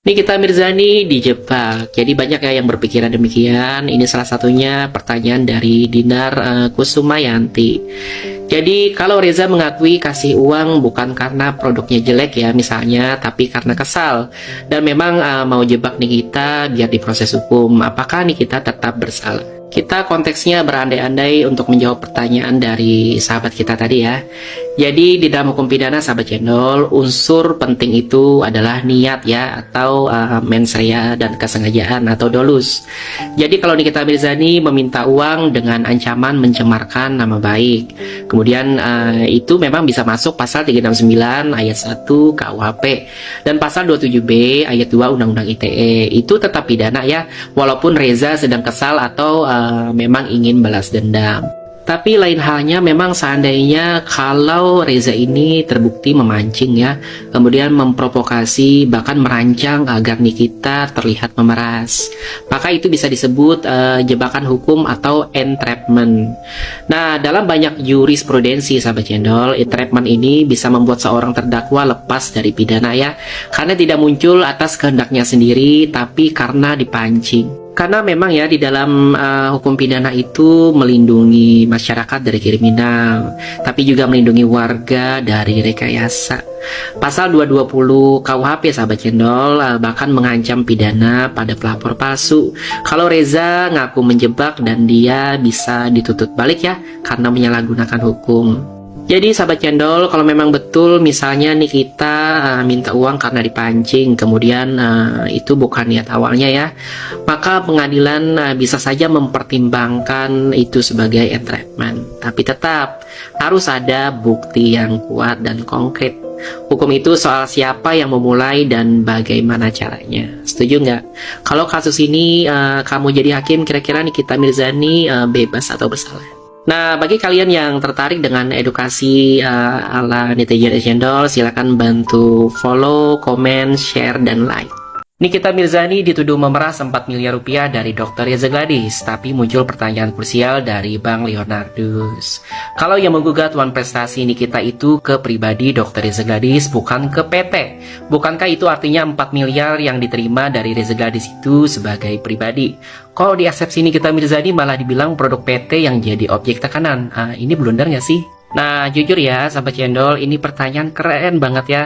Nikita Mirzani dijebak. Jadi banyak ya yang berpikiran demikian. Ini salah satunya pertanyaan dari Dinar Kusumayanti. Jadi kalau Reza mengakui kasih uang bukan karena produknya jelek ya misalnya, tapi karena kesal dan memang mau jebak Nikita biar diproses hukum, apakah Nikita tetap bersalah? Kita konteksnya berandai-andai untuk menjawab pertanyaan dari sahabat kita tadi ya. Jadi di dalam hukum pidana sahabat cendol, unsur penting itu adalah niat ya, atau mens rea dan kesengajaan atau dolus. Jadi kalau Nikita Mirzani meminta uang dengan ancaman mencemarkan nama baik, kemudian itu memang bisa masuk pasal 369 ayat 1 KUHP dan pasal 27B ayat 2 Undang-Undang ITE. Itu tetap pidana ya, walaupun Reza sedang kesal atau memang ingin balas dendam. Tapi lain halnya memang seandainya kalau Reza ini terbukti memancing ya, kemudian memprovokasi bahkan merancang agar Nikita terlihat memeras, maka itu bisa disebut jebakan hukum atau entrapment. Nah, dalam banyak jurisprudensi sahabat cendol, entrapment ini bisa membuat seorang terdakwa lepas dari pidana ya, karena tidak muncul atas kehendaknya sendiri, tapi karena dipancing. Karena memang ya di dalam hukum pidana itu melindungi masyarakat dari kriminal, tapi juga melindungi warga dari rekayasa. Pasal 220 KUHP sahabat cendol bahkan mengancam pidana pada pelapor palsu. Kalau Reza ngaku menjebak dan dia bisa dituntut balik ya karena menyalahgunakan hukum. Jadi sahabat cendol, kalau memang betul misalnya Nikita minta uang karena dipancing, kemudian itu bukan niat awalnya ya, maka pengadilan bisa saja mempertimbangkan itu sebagai entrapment. Tapi tetap harus ada bukti yang kuat dan konkret. Hukum itu soal siapa yang memulai dan bagaimana caranya. Setuju nggak? Kalau kasus ini kamu jadi hakim, kira-kira Nikita Mirzani bebas atau bersalah? Nah, bagi kalian yang tertarik dengan edukasi ala netizen cendol, silakan bantu follow, komen, share, dan like. Nikita Mirzani dituduh memeras 4 miliar rupiah dari Dr. Reza Gladys, tapi muncul pertanyaan krusial dari Bang Leonardus. Kalau yang menggugat One Prestasi Nikita itu ke pribadi Dr. Reza Gladys, bukan ke PT. Bukankah itu artinya 4 miliar yang diterima dari Reza Gladys itu sebagai pribadi? Kok di eksepsi Nikita Mirzani malah dibilang produk PT yang jadi objek tekanan? Ini blunder nggak sih? Nah, jujur ya, sahabat cendol, ini pertanyaan keren banget ya,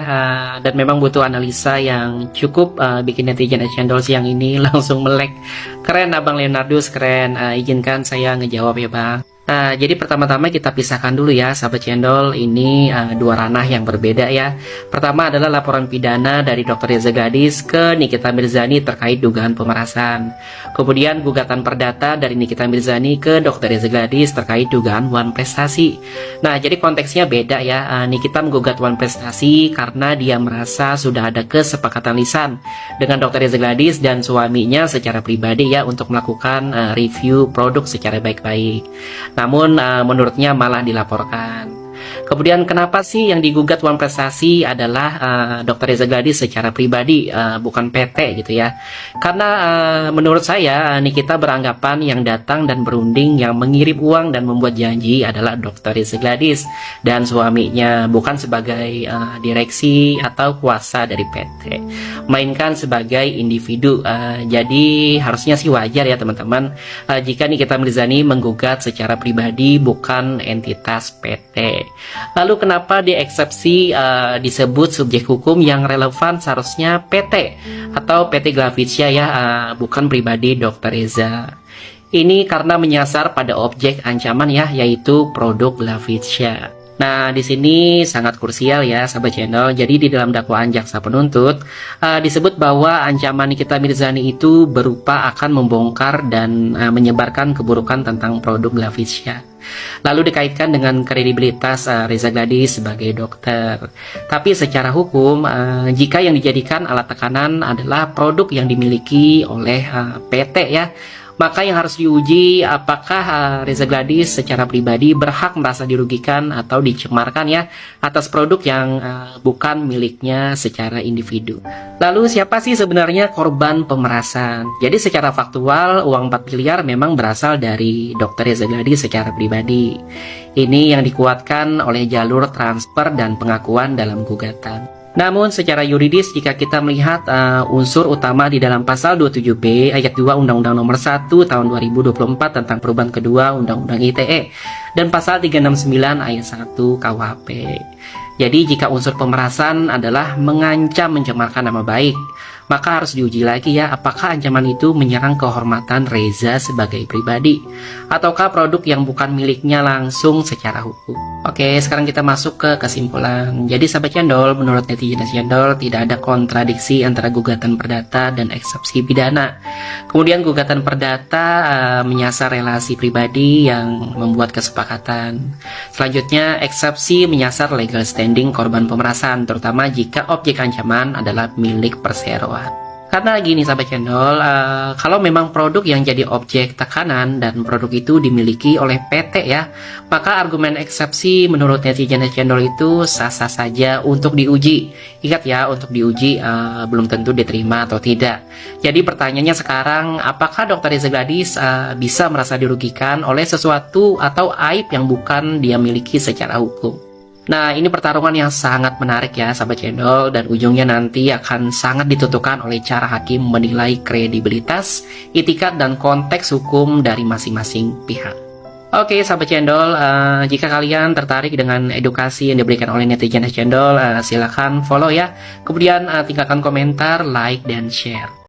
dan memang butuh analisa yang cukup bikin netizen cendol siang ini langsung melek. Keren Abang Leonardus, keren. Izinkan saya ngejawab ya Bang. Nah, jadi pertama-tama kita pisahkan dulu ya sahabat cendol, ini dua ranah yang berbeda ya. Pertama adalah laporan pidana dari Dr. Reza Gladys ke Nikita Mirzani terkait dugaan pemerasan. Kemudian gugatan perdata dari Nikita Mirzani ke Dr. Reza Gladys terkait dugaan One Prestasi. Nah, jadi konteksnya beda ya. Nikita menggugat One Prestasi karena dia merasa sudah ada kesepakatan lisan dengan Dr. Reza Gladys dan suaminya secara pribadi ya untuk melakukan review produk secara baik-baik. Namun menurutnya malah dilaporkan. Kemudian kenapa sih yang digugat One Prestasi adalah Dr. Reza Gladys secara pribadi, bukan PT gitu ya? Karena menurut saya Nikita beranggapan yang datang dan berunding, yang mengirim uang dan membuat janji adalah Dr. Reza Gladys dan suaminya, bukan sebagai direksi atau kuasa dari PT, melainkan sebagai individu. Jadi harusnya sih wajar ya teman-teman jika Nikita Mirzani menggugat secara pribadi, bukan entitas PT. Lalu kenapa di eksepsi disebut subjek hukum yang relevan seharusnya PT atau PT Glavicia ya, bukan pribadi Dr. Reza. Ini karena menyasar pada objek ancaman ya, yaitu produk Glavicia. Nah, di sini sangat krusial ya sahabat channel. Jadi di dalam dakwaan jaksa penuntut disebut bahwa ancaman Nikita Mirzani itu berupa akan membongkar dan menyebarkan keburukan tentang produk Glavicia. Lalu dikaitkan dengan kredibilitas Reza Gladys sebagai dokter. Tapi secara hukum, jika yang dijadikan alat tekanan adalah produk yang dimiliki oleh PT ya, maka yang harus diuji apakah Reza Gladys secara pribadi berhak merasa dirugikan atau dicemarkan ya atas produk yang bukan miliknya secara individu. Lalu siapa sih sebenarnya korban pemerasan? Jadi secara faktual uang 4 miliar memang berasal dari Dr. Reza Gladys secara pribadi. Ini yang dikuatkan oleh jalur transfer dan pengakuan dalam gugatan. Namun secara yuridis jika kita melihat unsur utama di dalam pasal 27B ayat 2 Undang-Undang Nomor 1 Tahun 2024 tentang perubahan kedua Undang-Undang ITE dan pasal 369 ayat 1 KUHP. Jadi jika unsur pemerasan adalah mengancam mencemarkan nama baik, maka harus diuji lagi ya apakah ancaman itu menyerang kehormatan Reza sebagai pribadi ataukah produk yang bukan miliknya langsung secara hukum. Oke, sekarang kita masuk ke kesimpulan. Jadi sahabat cendol, menurut netizen cendol tidak ada kontradiksi antara gugatan perdata dan eksepsi pidana. Kemudian gugatan perdata menyasar relasi pribadi yang membuat kesepakatan. Selanjutnya eksepsi menyasar legal standing korban pemerasan, terutama jika objek ancaman adalah milik perseroan. Karena gini sahabat cendol, kalau memang produk yang jadi objek tekanan dan produk itu dimiliki oleh PT ya, maka argumen eksepsi menurut netizen cendol itu sah-sah saja untuk diuji. Ingat ya, untuk diuji belum tentu diterima atau tidak. Jadi pertanyaannya sekarang, apakah Dr. Reza Gladys bisa merasa dirugikan oleh sesuatu atau aib yang bukan dia miliki secara hukum? Nah, ini pertarungan yang sangat menarik ya sahabat cendol, dan ujungnya nanti akan sangat ditentukan oleh cara hakim menilai kredibilitas, itikat, dan konteks hukum dari masing-masing pihak. Oke sahabat cendol, jika kalian tertarik dengan edukasi yang diberikan oleh netizen cendol, silahkan follow ya. Kemudian tinggalkan komentar, like, dan share.